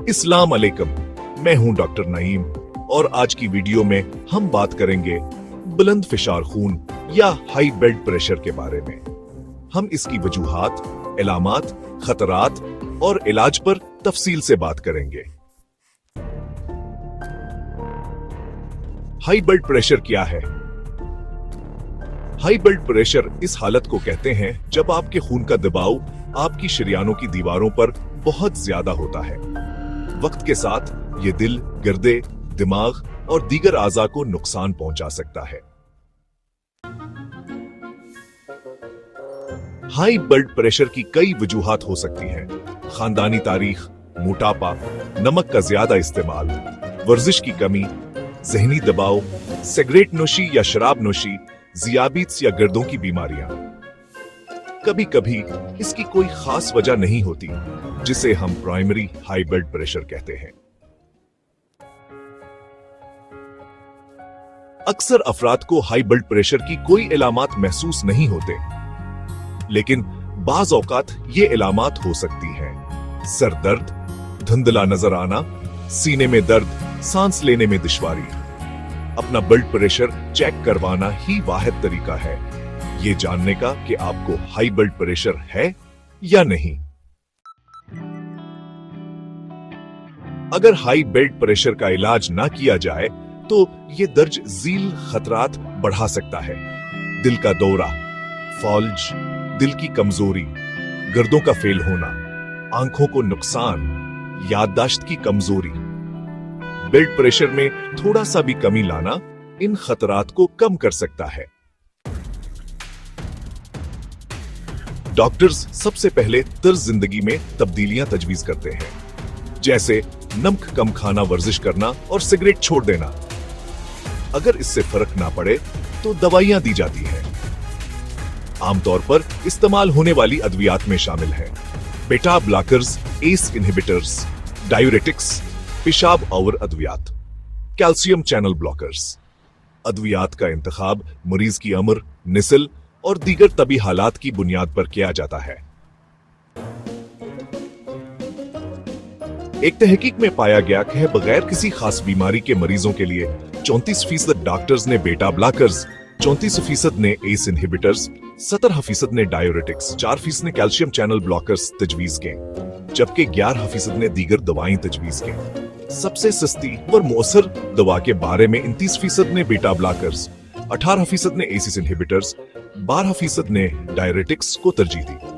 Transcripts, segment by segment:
अस्सलाम अलैकुम, मैं हूं डॉक्टर नईम और आज की वीडियो में हम बात करेंगे बुलंद फिशार खून या हाई ब्लड प्रेशर के बारे में। हम इसकी वजूहात, इलामात, खतरात और इलाज पर तफसील से बात करेंगे। हाई ब्लड प्रेशर क्या है? हाई ब्लड प्रेशर इस हालत को कहते हैं जब आपके खून का दबाव आपकी शरीयानों की दीवारों पर बहुत ज्यादा होता है। वक्त के साथ ये दिल, गुर्दे, दिमाग और दीगर आज़ा को नुकसान पहुंचा सकता है। हाई ब्लड प्रेशर की कई वजूहात हो सकती हैं। खानदानी तारीख, मोटापा, नमक का ज्यादा इस्तेमाल, वर्जिश की कमी, जहनी दबाव, सिगरेट नोशी या शराब नोशी, ज़ियाबीत्स या गर्दों की बीमारियां। कभी कभी इसकी कोई खास वजह नहीं होती, जिसे हम प्राइमरी हाई ब्लड प्रेशर कहते हैं। अक्सर अफराद को हाई ब्लड प्रेशर की कोई इलामात महसूस नहीं होते, लेकिन बाज औकात ये इलामात हो सकती हैं। सर दर्द, धुंधला नजर आना, सीने में दर्द, सांस लेने में दुश्वारी। अपना ब्लड प्रेशर चेक करवाना ही वाहिद तरीका है ये जानने का कि आपको हाई ब्लड प्रेशर है या नहीं। अगर हाई ब्लड प्रेशर का इलाज ना किया जाए तो ये दर्ज झील खतरात बढ़ा सकता है। दिल का दौरा, फौल्ज, दिल की कमजोरी, गुर्दों का फेल होना, आंखों को नुकसान, याददाश्त की कमजोरी। ब्लड प्रेशर में थोड़ा सा भी कमी लाना इन खतरात को कम कर सकता है। डॉक्टर्स सबसे पहले तर्ज जिंदगी में तब्दीलियां तजवीज करते हैं, जैसे नमक कम खाना, वर्जिश करना और सिगरेट छोड़ देना। अगर इससे फर्क ना पड़े तो दवाइयां दी जाती हैं। आमतौर पर इस्तेमाल होने वाली अद्वियात में शामिल हैं बेटा ब्लॉकर्स, एस इनहिबिटर्स, डायूरेटिक्स, पेशाब और अद्वियात, कैल्शियम चैनल ब्लॉकर्स। अद्वियात का इंतखाब मरीज की उम्र, नस्ल और दीगर तबी हालात की बुनियाद पर किया जाता है। एक तहकीक में पाया गया कि बगैर किसी खास बीमारी के मरीजों के लिए 34% डॉक्टर्स ने बेटा ब्लॉकर्स, 34% ने एस इनहिबिटर्स, 17% ने डायूरेटिक्स, 4% ने कैल्शियम चैनल ब्लॉकर्स तजवीज के, जबकि 11% ने दीगर दवाएं तजवीज के। सबसे सस्ती और मौसर दवा के बारे में 29% ने बेटा ब्लॉकर्स, 18% ने एसिस इनहिबिटर्स, 12% ने डायरेटिक्स को तरजीह दी।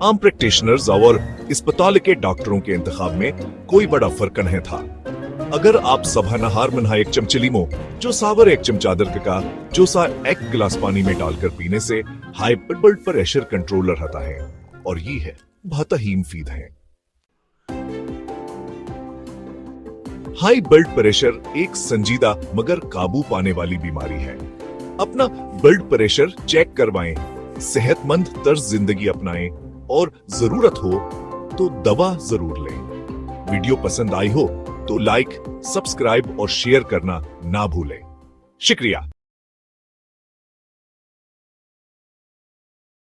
आम प्रैक्टिशनर्स और अस्पताल के डॉक्टरों के इंतखाब में कोई बड़ा फर्क नहीं था। अगर आप सुबह नहार मनहा एक चमचे लीमो जो सावर एक चमचा अदरक का जो सा एक गिलास पानी में डालकर पीने से हाई ब्लड प्रेशर कंट्रोलर रहता है, और ये है बहुत ही मुफीद है। हाई ब्लड प्रेशर एक संजीदा मगर काबू पाने वाली बीमारी है। अपना ब्लड प्रेशर चेक करवाएं, सेहतमंद तर्ज जिंदगी अपनाएं और जरूरत हो तो दवा जरूर लें। वीडियो पसंद आई हो तो लाइक, सब्सक्राइब और शेयर करना ना भूलें। शुक्रिया।